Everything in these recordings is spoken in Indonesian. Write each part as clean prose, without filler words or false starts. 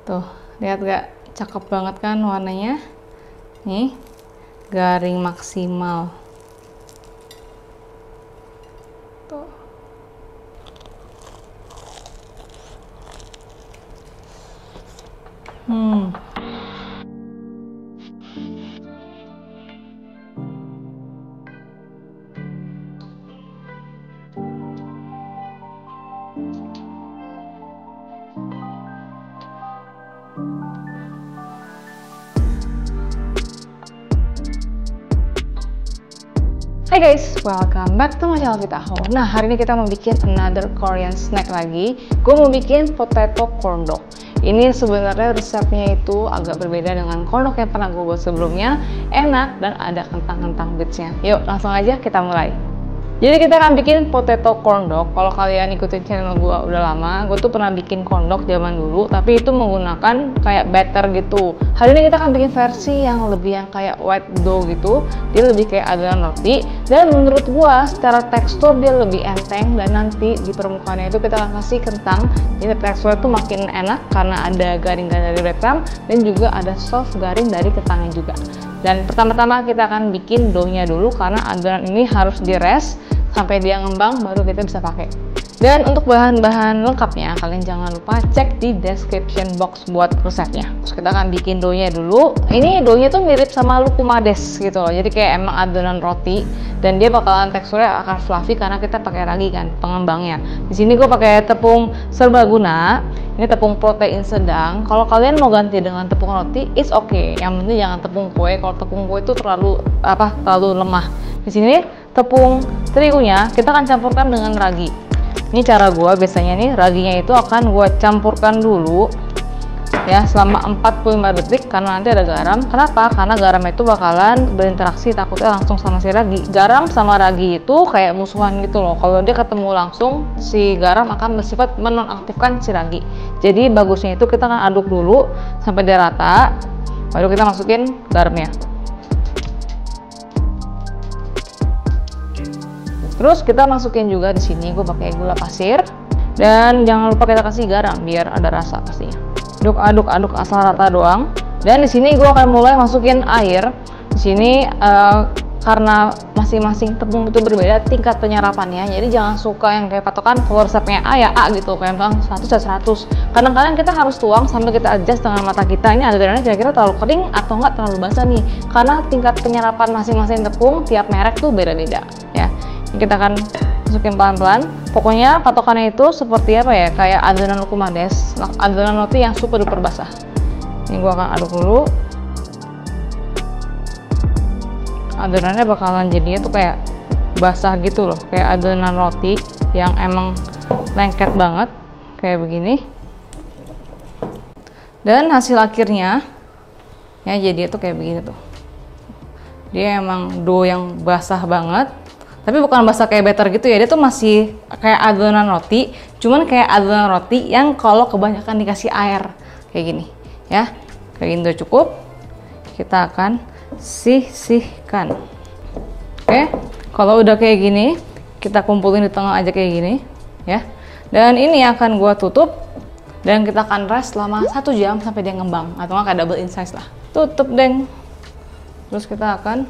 Tuh, lihat gak? Cakep banget kan warnanya? Nih, garing maksimal. Tuh. Hai guys, welcome back to my channel Vitaho. Nah, hari ini kita mau bikin another Korean snack lagi. Gue mau bikin potato corn dog. Ini sebenarnya resepnya itu agak berbeda dengan corn dog yang pernah gue buat sebelumnya. Enak dan ada kentang-kentang bitsnya. Yuk, langsung aja kita mulai. Jadi kita akan bikin potato corn dog. Kalau kalian ikutin channel gue udah lama, gue tuh pernah bikin corn dog zaman dulu, tapi itu menggunakan kayak batter gitu. Hari ini kita akan bikin versi yang lebih kayak white dough gitu. Dia lebih kayak adonan roti, dan menurut gue secara tekstur dia lebih enteng, dan nanti di permukaannya itu kita akan kasih kentang. Jadi teksturnya tuh makin enak karena ada garing-garing dari breadcrumb dan juga ada soft garing dari kentangnya juga. Dan pertama-tama kita akan bikin dough-nya dulu karena adonan ini harus di-rest sampai dia ngembang baru kita bisa pakai. Dan untuk bahan-bahan lengkapnya kalian jangan lupa cek di description box buat resepnya. Terus kita akan bikin dough-nya dulu. Ini dough-nya tuh mirip sama lukumades gitu loh. Jadi kayak emang adonan roti dan dia bakalan teksturnya akan fluffy karena kita pakai ragi kan pengembangnya. Di sini gue pakai tepung serbaguna. Ini tepung protein sedang. Kalau kalian mau ganti dengan tepung roti, it's okay. Yang penting jangan tepung kue. Kalau tepung kue itu terlalu lemah. Di sini tepung terigunya kita akan campurkan dengan ragi. Ini cara gue biasanya nih, raginya itu akan gue campurkan dulu ya selama 45 detik karena nanti ada garam. Kenapa? Karena garam itu bakalan berinteraksi takutnya langsung sama si ragi. Garam sama ragi itu kayak musuhan gitu loh. Kalau dia ketemu langsung, si garam akan bersifat menonaktifkan si ragi. Jadi bagusnya itu kita akan aduk dulu sampai dia rata, baru kita masukin garamnya. Terus kita masukin juga di sini gue pakai gula pasir, dan jangan lupa kita kasih garam biar ada rasa pastinya. Aduk asal rata doang. Dan di sini gue akan mulai masukin air. Di sini karena masing-masing tepung itu berbeda tingkat penyerapannya, jadi jangan suka yang kayak patokan kalau resepnya A ya A gitu, kayak misalnya 100 ya 100. Kadang-kadang kita harus tuang sambil kita adjust dengan mata kita, ini adonannya kira-kira terlalu kering atau enggak terlalu basah nih, karena tingkat penyerapan masing-masing tepung tiap merek tuh beda-beda ya. Kita akan masukin pelan-pelan. Pokoknya patokannya itu seperti apa ya, kayak adonan lukumades, adonan roti yang super duper basah. Ini gua akan aduk dulu. Adonannya bakalan jadinya tuh kayak basah gitu loh, kayak adonan roti yang emang lengket banget kayak begini. Dan hasil akhirnya ya jadi tuh kayak begini tuh. Dia emang dough yang basah banget. Tapi bukan basah kayak batter gitu ya, dia tuh masih kayak adonan roti, cuman kayak adonan roti yang kalau kebanyakan dikasih air kayak gini ya. Kayak gini udah cukup. Kita akan sisihkan. Oke, kalau udah kayak gini kita kumpulin di tengah aja kayak gini ya. Dan ini akan gua tutup dan kita akan rest selama 1 jam sampai dia ngembang, atau nggak kayak double in size lah. Tutup deng. Terus kita akan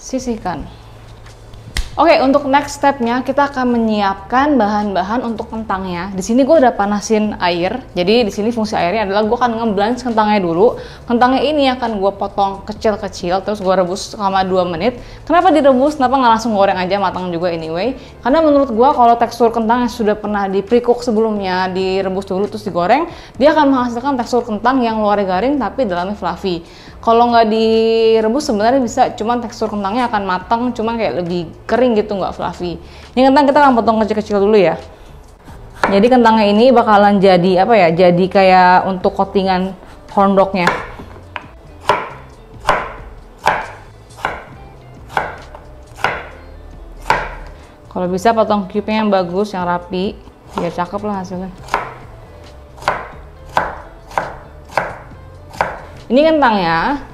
sisihkan. Oke, untuk next stepnya kita akan menyiapkan bahan-bahan untuk kentangnya. Di sini gue udah panasin air. Jadi di sini fungsi airnya adalah gue akan nge-blanch kentangnya dulu. Kentangnya ini akan gue potong kecil-kecil, terus gue rebus selama 2 menit. Kenapa direbus? Kenapa nggak langsung goreng aja, matang juga anyway? Karena menurut gue kalau tekstur kentang yang sudah pernah di pre-cook sebelumnya, direbus dulu terus digoreng, dia akan menghasilkan tekstur kentang yang luarnya garing tapi dalamnya fluffy. Kalau nggak direbus sebenarnya bisa, cuman tekstur kentangnya akan matang, cuman kayak lebih kering gitu, nggak fluffy. Ini kentang kita akan potong kecil-kecil dulu ya. Jadi kentangnya ini bakalan jadi apa ya? Jadi kayak untuk coatingan corn dog-nya. Kalau bisa potong cube-nya yang bagus, yang rapi, biar cakep lah hasilnya. Ini kentangnya,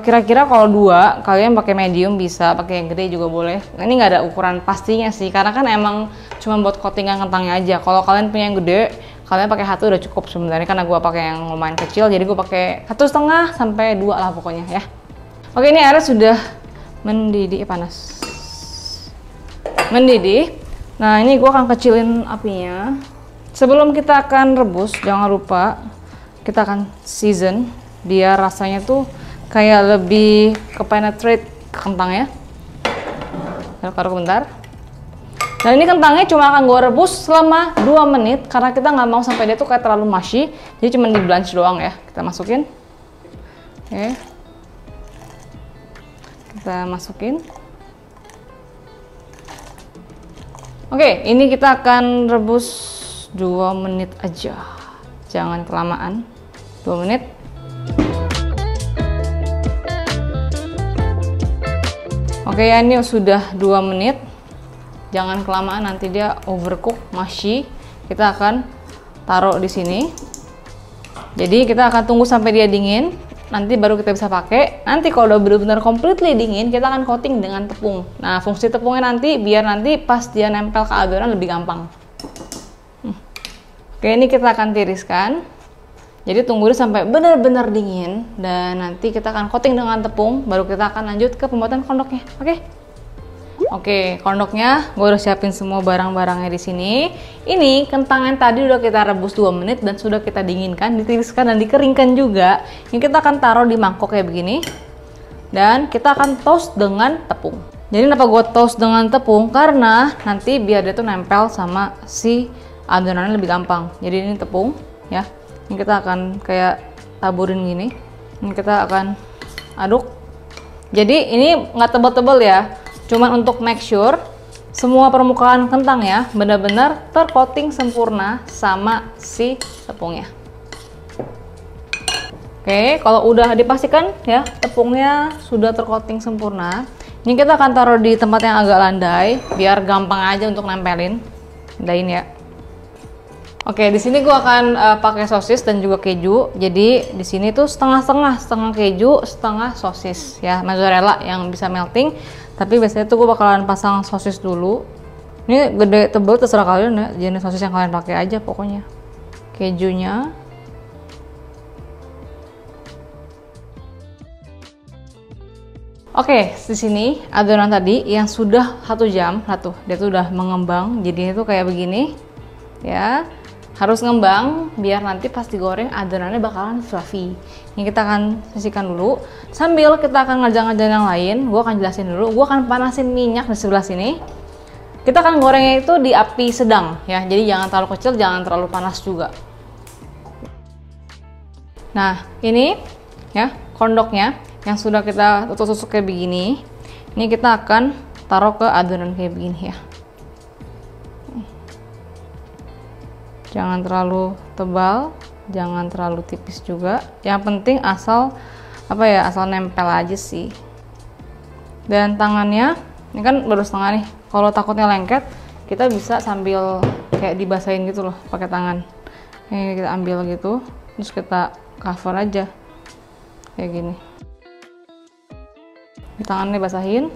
kira-kira kalau 2, kalian pakai medium bisa, pakai yang gede juga boleh. Ini nggak ada ukuran pastinya sih, karena kan emang cuma buat coatingan kentangnya aja. Kalau kalian punya yang gede, Kalian pakai 1 udah cukup sebenarnya, karena gue pakai yang lumayan kecil, jadi gue pakai 1,5 sampai 2 lah pokoknya ya. Oke, ini airnya sudah mendidih, panas, mendidih. Nah, ini gue akan kecilin apinya. Sebelum kita akan rebus, jangan lupa kita akan season, biar rasanya tuh kayak lebih ke penetrate ke kentangnya. Taruh bentar. Nah, ini kentangnya cuma akan gue rebus selama 2 menit karena kita nggak mau sampai dia tuh kayak terlalu mushy, jadi cuma di blanch doang ya. Kita masukin. Oke. Kita masukin. Oke, ini kita akan rebus 2 menit aja. Jangan kelamaan. 2 menit. Oke ya, ini sudah 2 menit. Jangan kelamaan, nanti dia overcook, mushy. Kita akan taruh di sini. Jadi kita akan tunggu sampai dia dingin. Nanti baru kita bisa pakai. Nanti kalau udah benar-benar completely dingin, kita akan coating dengan tepung. Nah, fungsi tepungnya nanti biar nanti pas dia nempel ke adonan lebih gampang. Oke, ini kita akan tiriskan. Jadi tunggu dulu sampai benar-benar dingin, dan nanti kita akan coating dengan tepung. Baru kita akan lanjut ke pembuatan kondoknya. Oke, kondoknya gue udah siapin semua barang-barangnya di sini. Ini kentang yang tadi udah kita rebus 2 menit dan sudah kita dinginkan, ditiriskan dan dikeringkan juga. Ini kita akan taruh di mangkok kayak begini. Dan kita akan toast dengan tepung. Jadi kenapa gue toast dengan tepung? Karena nanti biar dia tuh nempel sama si adonannya lebih gampang. Jadi ini tepung ya. Ini kita akan kayak taburin gini. Ini kita akan aduk. Jadi ini nggak tebal-tebal ya. Cuman untuk make sure semua permukaan kentang ya benar-benar tercoating sempurna sama si tepungnya. Oke, kalau udah dipastikan ya tepungnya sudah tercoating sempurna, ini kita akan taruh di tempat yang agak landai biar gampang aja untuk nempelin. Landain ya. Oke, di sini gua akan pakai sosis dan juga keju. Jadi di sini tuh setengah-setengah, setengah keju, setengah sosis ya, mozzarella yang bisa melting. Tapi biasanya tuh gue bakalan pasang sosis dulu. Ini gede tebel terserah kalian ya, jenis sosis yang kalian pakai aja pokoknya. Kejunya. Oke, di sini adonan tadi yang sudah 1 jam, dia tuh udah mengembang. Jadi itu kayak begini, ya. Harus ngembang biar nanti pas digoreng adonannya bakalan fluffy. Ini kita akan sisihkan dulu. Sambil kita akan ngerjain yang lain, gue akan jelasin dulu. Gue akan panasin minyak di sebelah sini. Kita akan gorengnya itu di api sedang ya. Jadi jangan terlalu kecil, jangan terlalu panas juga. Nah, ini ya kondoknya yang sudah kita tusuk-tusuk kayak begini. Ini kita akan taruh ke adonan kayak begini ya. Jangan terlalu tebal, jangan terlalu tipis juga. Yang penting asal asal nempel aja sih. Dan tangannya, ini kan baru setengah nih. Kalau takutnya lengket, kita bisa sambil kayak dibasahin gitu loh, pakai tangan. Ini kita ambil gitu, terus kita cover aja kayak gini. Di tangannya basahin,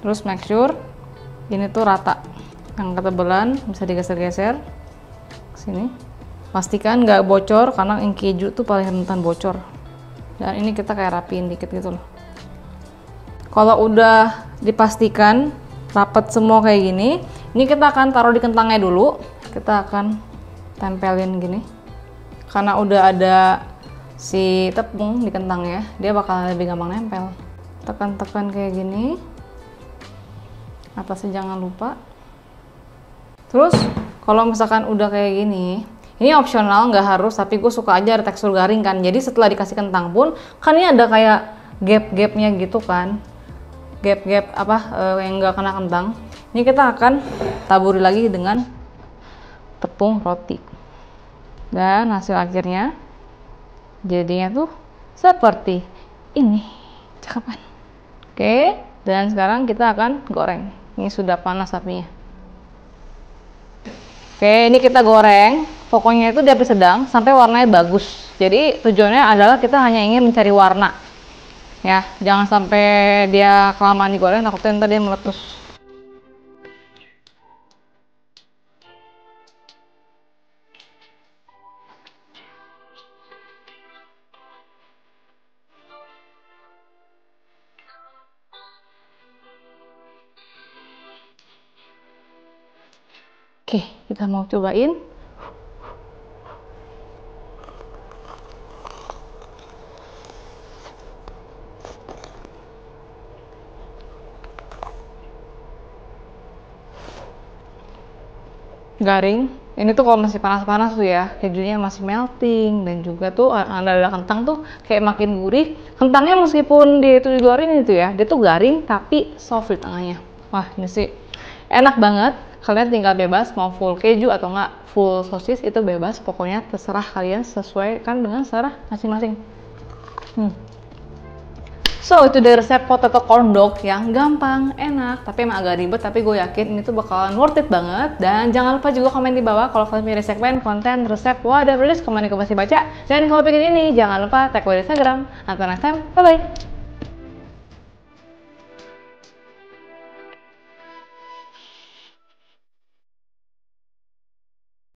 terus make sure ini tuh rata. Yang ketebalan bisa digeser-geser. Sini, pastikan nggak bocor karena yang keju tuh paling rentan bocor. Dan ini kita kayak rapiin dikit gitu loh. Kalau udah dipastikan rapat semua kayak gini, ini kita akan taruh di kentangnya dulu. Kita akan tempelin gini. Karena udah ada si tepung di kentangnya, dia bakal lebih gampang nempel. Tekan-tekan kayak gini. Atasnya jangan lupa. Terus kalau misalkan udah kayak gini, ini opsional, nggak harus, tapi gue suka aja ada tekstur garing kan. Jadi setelah dikasih kentang pun, kan ini ada kayak gap-gapnya gitu kan. Gap-gap yang nggak kena kentang. Ini kita akan taburi lagi dengan tepung roti. Dan hasil akhirnya jadinya tuh seperti ini. Cakep kan? Oke, dan sekarang kita akan goreng. Ini sudah panas apinya. Oke, ini kita goreng. Pokoknya itu di api sedang sampai warnanya bagus. Jadi tujuannya adalah kita hanya ingin mencari warna. Ya, jangan sampai dia kelamaan digoreng, takutnya ntar dia meletus. Oke, kita mau cobain. Garing. Ini tuh kalau masih panas-panas tuh ya, kejunya masih melting, dan juga tuh ada kentang tuh kayak makin gurih. Kentangnya meskipun dia itu digoreng itu ya, dia tuh garing tapi soft di tengahnya. Wah, ini sih enak banget. Kalian tinggal bebas mau full keju atau enggak full sosis, itu bebas. Pokoknya terserah kalian, sesuaikan dengan selera masing-masing. So, itu dari resep potato corn dog yang gampang, enak, tapi emang agak ribet, tapi gue yakin ini tuh bakalan worth it banget. Dan jangan lupa juga komen di bawah kalau kalian punya segmen konten resep wadah rilis, komen di baca. Dan kalau pengen ini, jangan lupa tag gue di Instagram. Until next time, bye-bye!